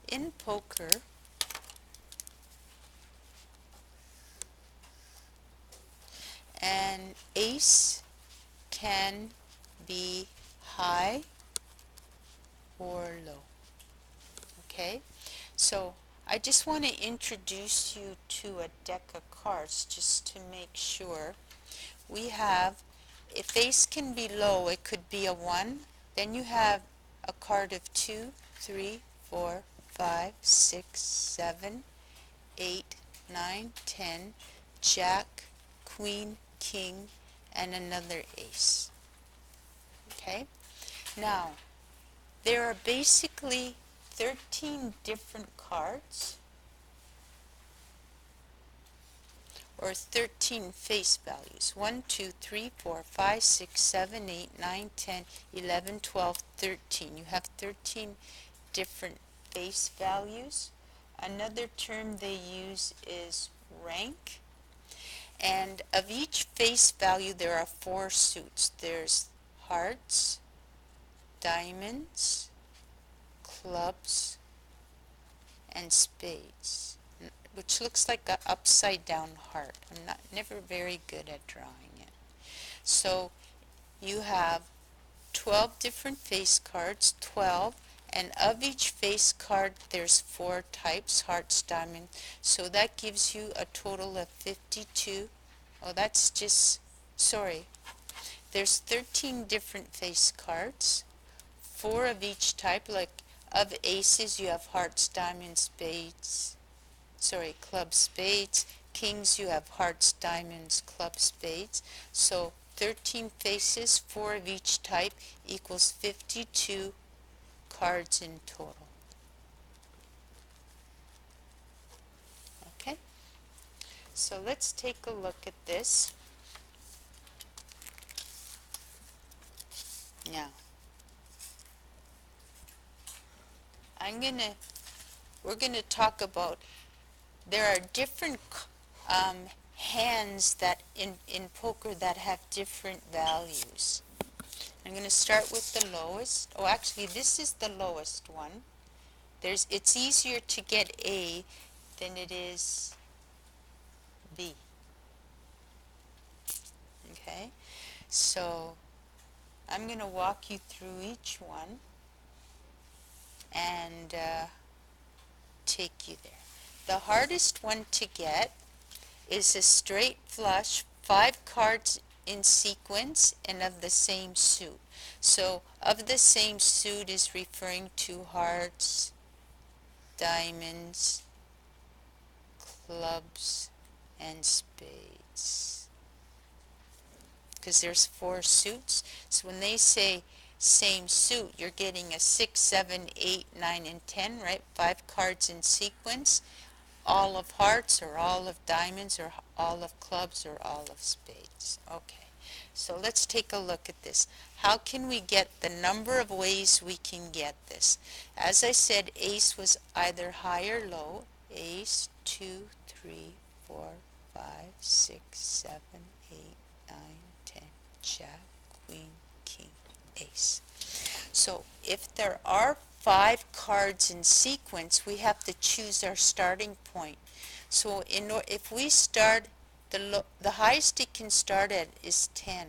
in poker, an ace can be high or low. Okay, so I just want to introduce you to a deck of cards just to make sure. We have, if ace can be low, it could be a 1. Then you have a card of 2, 3, 4, 5, 6, 7, 8, 9, 10, jack, queen, king, and another ace. Okay? Now, there are basically 13 different cards, or 13 face values. 1, 2, 3, 4, 5, 6, 7, 8, 9, 10, 11, 12, 13. You have 13 different face values. Another term they use is rank. And of each face value, there are 4 suits. There's hearts, diamonds, clubs, and spades, which looks like an upside down heart. I'm never very good at drawing it. So you have 12 different face cards, 12, and of each face card there's 4 types, hearts, diamond. So that gives you a total of 52. Oh, that's just, sorry. There's 13 different face cards, 4 of each type, like of aces you have hearts, diamonds, spades, club, spades. Kings, you have hearts, diamonds, club, spades. So 13 faces, 4 of each type, equals 52 cards in total. Okay? So let's take a look at this. Now, we're gonna talk about, there are different hands that in poker that have different values. I'm going to start with the lowest. Oh, actually, this is the lowest one. It's easier to get A than it is B. Okay? So I'm going to walk you through each one and take you there. The hardest one to get is a straight flush, 5 cards in sequence and of the same suit. So of the same suit is referring to hearts, diamonds, clubs, and spades. Because there's 4 suits. So when they say same suit, you're getting a 6, 7, 8, 9, and 10, right? 5 cards in sequence. All of hearts, or all of diamonds, or all of clubs, or all of spades. Okay, so let's take a look at this. How can we get the number of ways we can get this? As I said, ace was either high or low. Ace, 2, 3, 4, 5, 6, 7, 8, 9, 10. Jack, queen, king, ace. So if there are 5 cards in sequence, we have to choose our starting point. So if we start, the highest it can start at is 10,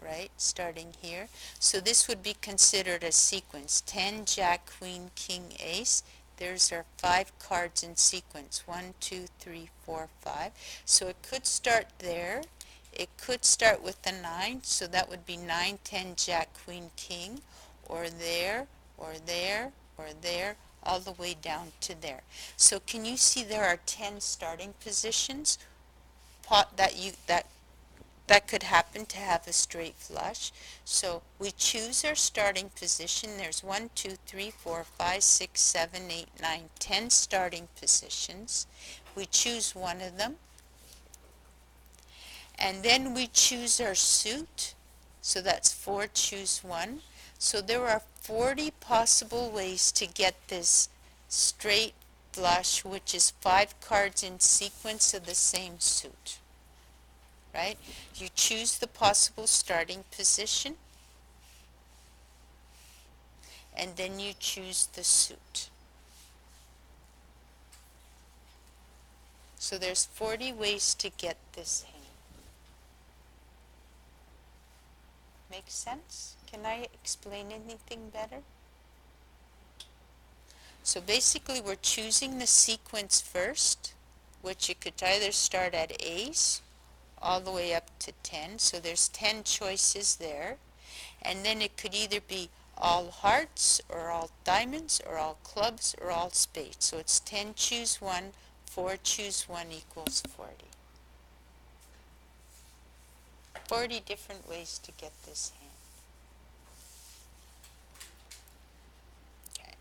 right? Starting here. So this would be considered a sequence. 10, jack, queen, king, ace. There's our 5 cards in sequence. 1, 2, 3, 4, 5. So it could start there. It could start with the 9, so that would be 9, 10, jack, queen, king, or there, or there, or there, all the way down to there. So can you see there are 10 starting positions that could happen to have a straight flush? So we choose our starting position. There's 1, 2, 3, 4, 5, 6, 7, 8, 9, 10 starting positions. We choose one of them. And then we choose our suit. So that's 4, choose one. So there are 40 possible ways to get this straight flush, which is 5 cards in sequence of the same suit. Right? You choose the possible starting position, and then you choose the suit. So there's 40 ways to get this hand. Make sense? Can I explain anything better? So basically we're choosing the sequence first, which you could either start at ace all the way up to 10. So there's 10 choices there. And then it could either be all hearts or all diamonds or all clubs or all spades. So it's 10 choose 1, 4 choose 1 equals 40. 40 different ways to get this hand. Okay.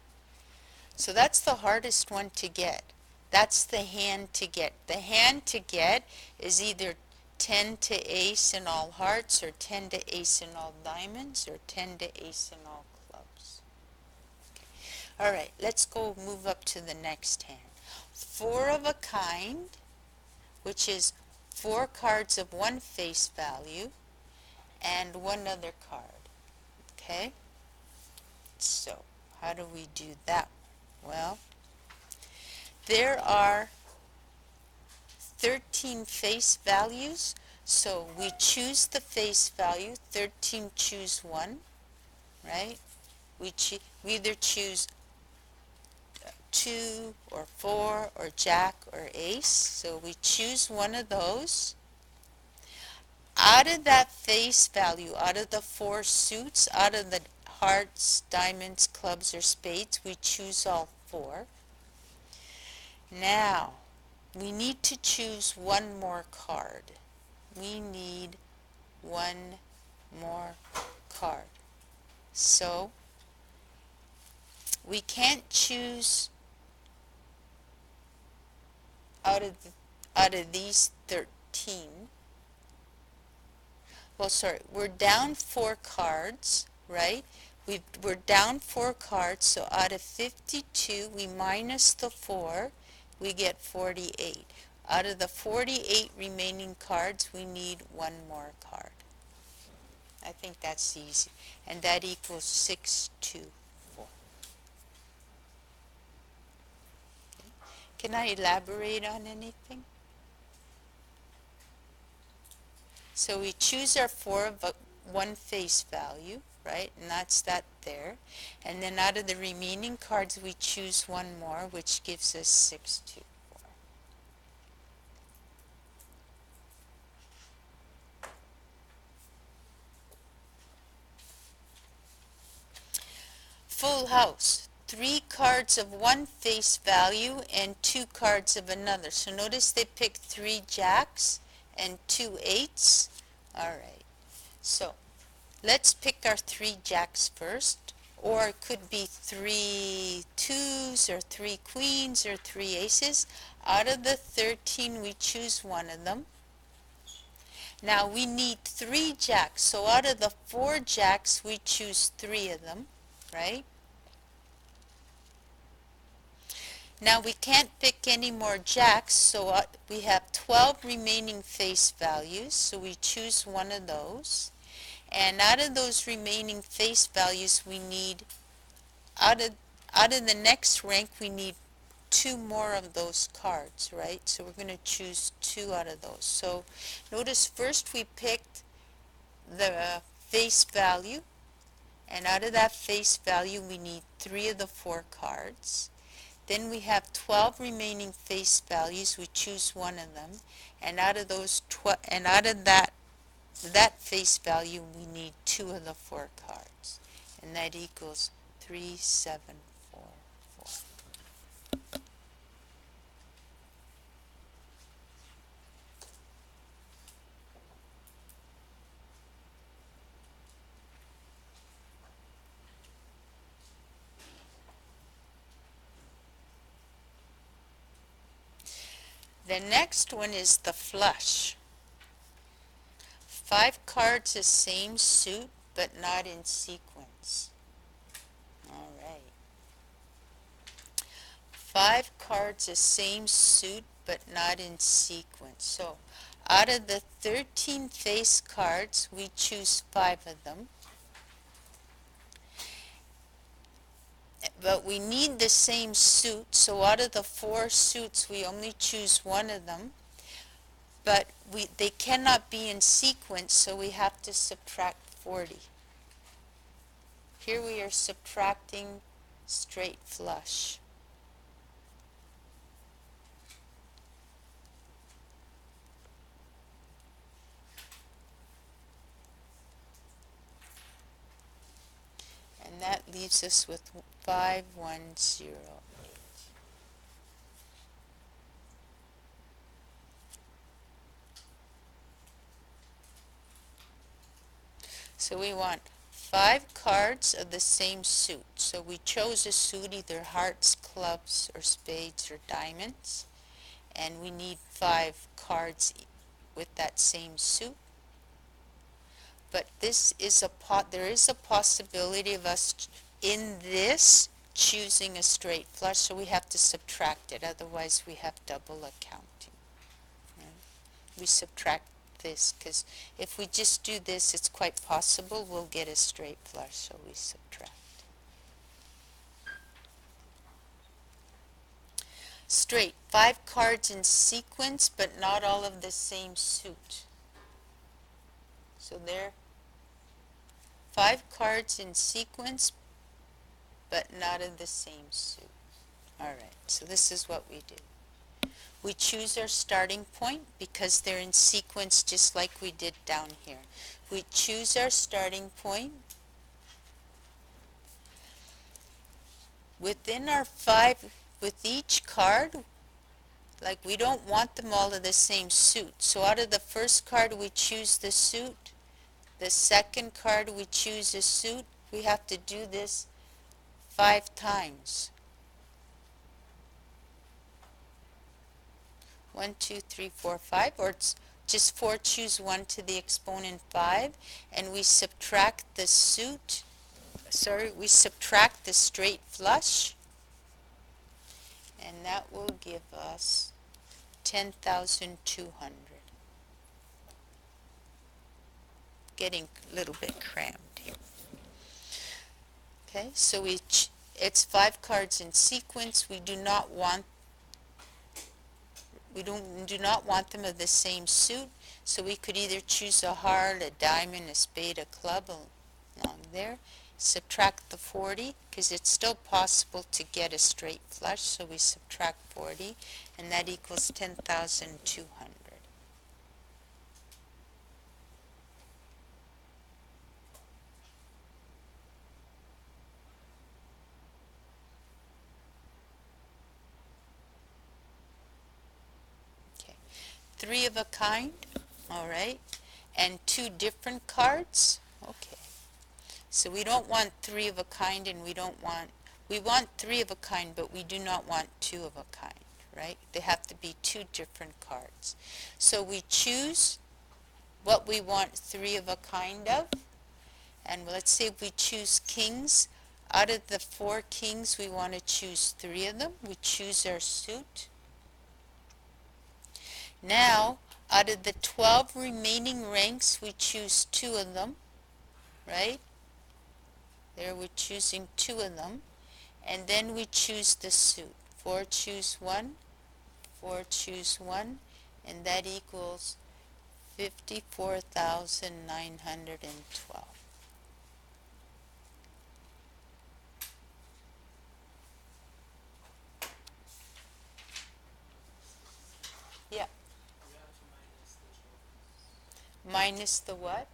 So that's the hardest one to get. That's the hand to get. The hand to get is either 10 to ace in all hearts or 10 to ace in all diamonds or 10 to ace in all clubs. Okay. All right, let's go move up to the next hand. Four of a kind, which is 4 cards of one face value and one other card. Okay? So, how do we do that? Well, there are 13 face values, so we choose the face value, 13 choose 1, right? We either choose 2 or 4 or jack or ace, so we choose one of those. Out of that face value, out of the 4 suits, out of the hearts, diamonds, clubs, or spades, we choose all 4. Now, we need to choose one more card. We need one more card. So, we can't choose out of these 13. Well, sorry, we're down 4 cards, right? We're down 4 cards, so out of 52, we minus the 4, we get 48. Out of the 48 remaining cards, we need one more card. I think that's easy. And that equals 6, 2, 4. Can I elaborate on anything? So we choose our 4 of one face value, right? And that's that there. And then out of the remaining cards, we choose one more, which gives us 6, 2, 4. Full house. 3 cards of one face value and 2 cards of another. So notice they picked 3 jacks and 2 eights. All right. So let's pick our 3 jacks first. Or it could be 3 twos or 3 queens or 3 aces. Out of the 13, we choose one of them. Now we need 3 jacks. So out of the 4 jacks, we choose 3 of them, right? Now we can't pick any more jacks, so we have 12 remaining face values, so we choose one of those. And out of those remaining face values, we need, out of the next rank, we need 2 more of those cards, right? So we're going to choose 2 out of those. So notice first we picked the face value, and out of that face value, we need 3 of the 4 cards. Then we have 12 remaining face values. We choose one of them, and out of those that face value, we need 2 of the 4 cards, and that equals 3, 7, 4, 4. The next one is the flush. 5 cards the same suit, but not in sequence. All right. 5 cards the same suit, but not in sequence. So out of the 13 face cards, we choose 5 of them. but we need the same suit, so out of the 4 suits we only choose one of them, but they cannot be in sequence, so we have to subtract 40. Here we are subtracting straight flush. And that leaves us with 5108. So we want 5 cards of the same suit. So we chose a suit, either hearts, clubs, or spades, or diamonds. And we need 5 cards with that same suit. But this is there is a possibility of us in this choosing a straight flush, so we have to subtract it, otherwise we have double accounting. Right? We subtract this, because if we just do this, it's quite possible we'll get a straight flush, so we subtract. Straight, 5 cards in sequence, but not all of the same suit. So there, 5 cards in sequence, but not of the same suit. Alright, so this is what we do. We choose our starting point because they're in sequence just like we did down here. We choose our starting point. Within our 5, with each card, like we don't want them all of the same suit. So out of the first card we choose the suit. The second card we choose a suit. We have to do this 5 times. 1, 2, 3, 4, 5, or it's just 4, choose 1 to the exponent 5, and we subtract the suit, we subtract the straight flush, and that will give us 10,200. Getting a little bit crammed here. Okay, so it's 5 cards in sequence. We do not want them of the same suit, so we could either choose a heart, a diamond, a spade, a club along there. Subtract the 40, because it's still possible to get a straight flush, so we subtract 40, and that equals 10,200. Okay, 3 of a kind, all right, and 2 different cards. Okay. So we don't want 3 of a kind, and we want 3 of a kind, but we do not want 2 of a kind, right? They have to be 2 different cards. So we choose what we want 3 of a kind of, and let's say if we choose kings, out of the 4 kings we want to choose 3 of them. We choose our suit. Now, out of the 12 remaining ranks we choose 2 of them, right? There we're choosing 2 of them, and then we choose the suit. 4 choose 1, 4 choose 1, and that equals 54,912. Yeah. Minus the what?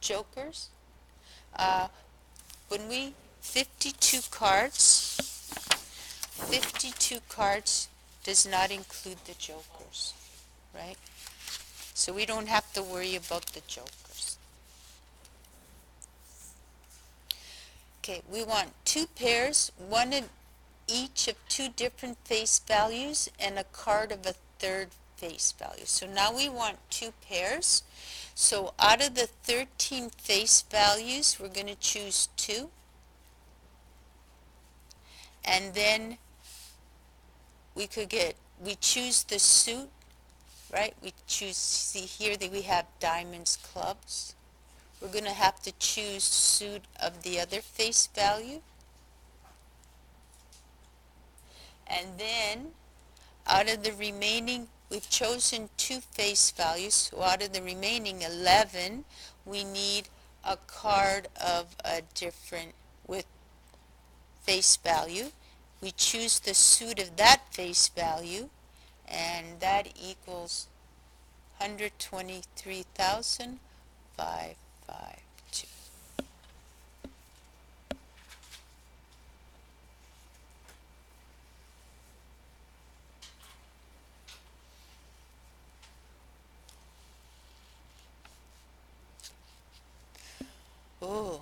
Jokers? When we 52 cards does not include the jokers, right? So we don't have to worry about the jokers. Okay, we want 2 pairs, one in each of 2 different face values and a card of a third face value. So now we want 2 pairs. So out of the 13 face values, we're going to choose 2. And then we choose the suit, right? We choose, see here that we have diamonds, clubs. We're going to have to choose suit of the other face value. And then out of the remaining, we've chosen 2 face values, so out of the remaining 11, we need a card of a different, with face value. We choose the suit of that face value, and that equals 123,552. Oh,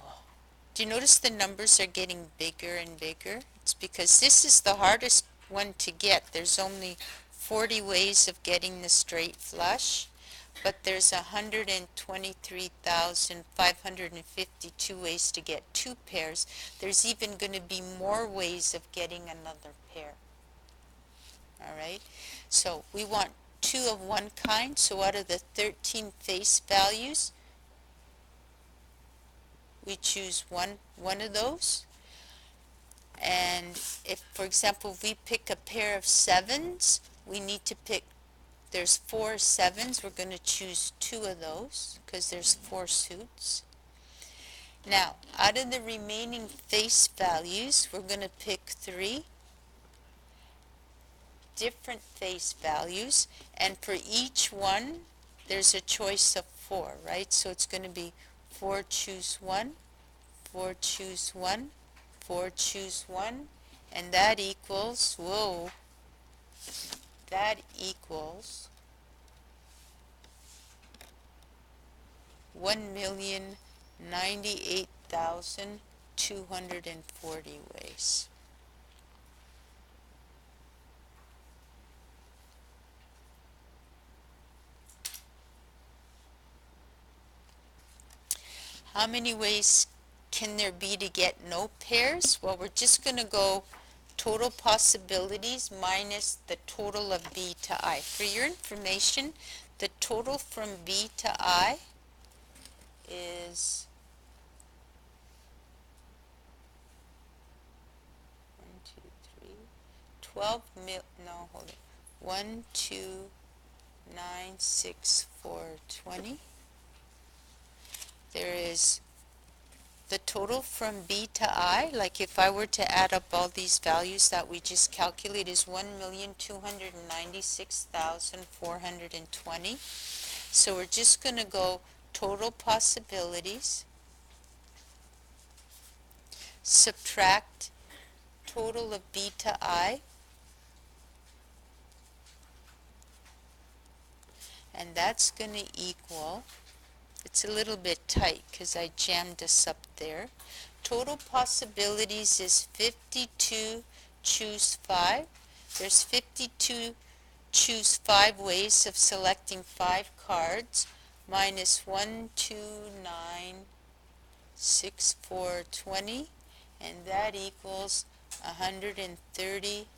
do you notice the numbers are getting bigger and bigger? It's because this is the hardest one to get. There's only 40 ways of getting the straight flush, but there's 123,552 ways to get 2 pairs. There's even going to be more ways of getting another pair. All right, so we want 2 of one kind, so out of the 13 face values, we choose one of those. And if, for example, we pick a pair of 7s, we need to pick, there's 4 7s, we're going to choose 2 of those because there's 4 suits. Now, out of the remaining face values, we're going to pick 3 different face values, and for each one, there's a choice of 4, right? So it's going to be 4 choose 1, 4 choose 1, 4 choose 1, and that equals, whoa, that equals 1,098,240 ways. How many ways can there be to get no pairs? Well, we're just going to go total possibilities minus the total of B to I. For your information, the total from B to I is 1, 2, 3, 12 mil, no, hold it, 1, 2, 9, 6, 4, 20. There is the total from B to I, like if I were to add up all these values that we just calculated, is 1,296,420. So we're just going to go total possibilities, subtract total of B to I, and that's going to equal, it's a little bit tight because I jammed us up there. Total possibilities is 52 choose 5. There's 52 choose 5 ways of selecting 5 cards, minus 1, 2, 9, 6, 4, 20, and that equals 130,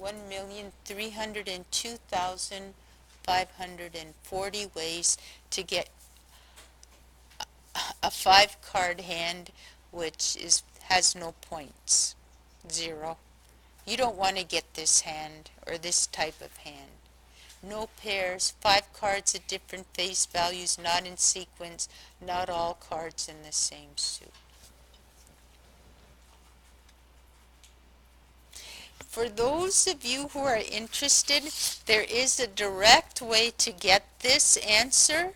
1,302,540 ways to get a 5 card hand which has no points. 0. You don't want to get this hand or this type of hand. No pairs, 5 cards at different face values, not in sequence, not all cards in the same suit. For those of you who are interested, there is a direct way to get this answer.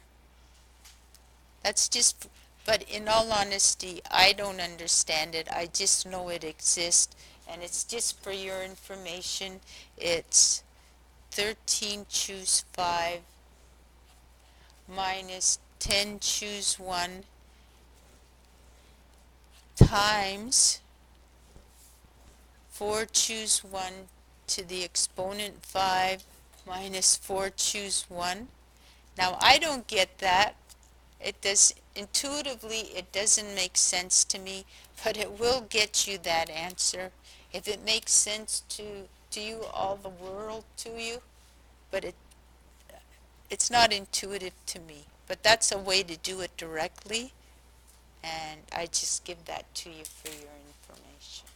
That's just, but in all honesty, I don't understand it. I just know it exists, and it's just for your information. It's 13 choose 5 minus 10 choose 1 times 4 choose 1 to the exponent 5 minus 4 choose 1. Now I don't get that. It does, intuitively it doesn't make sense to me, but it will get you that answer. If it makes sense to you, all the world to you, but it's not intuitive to me. But that's a way to do it directly, and I just give that to you for your information.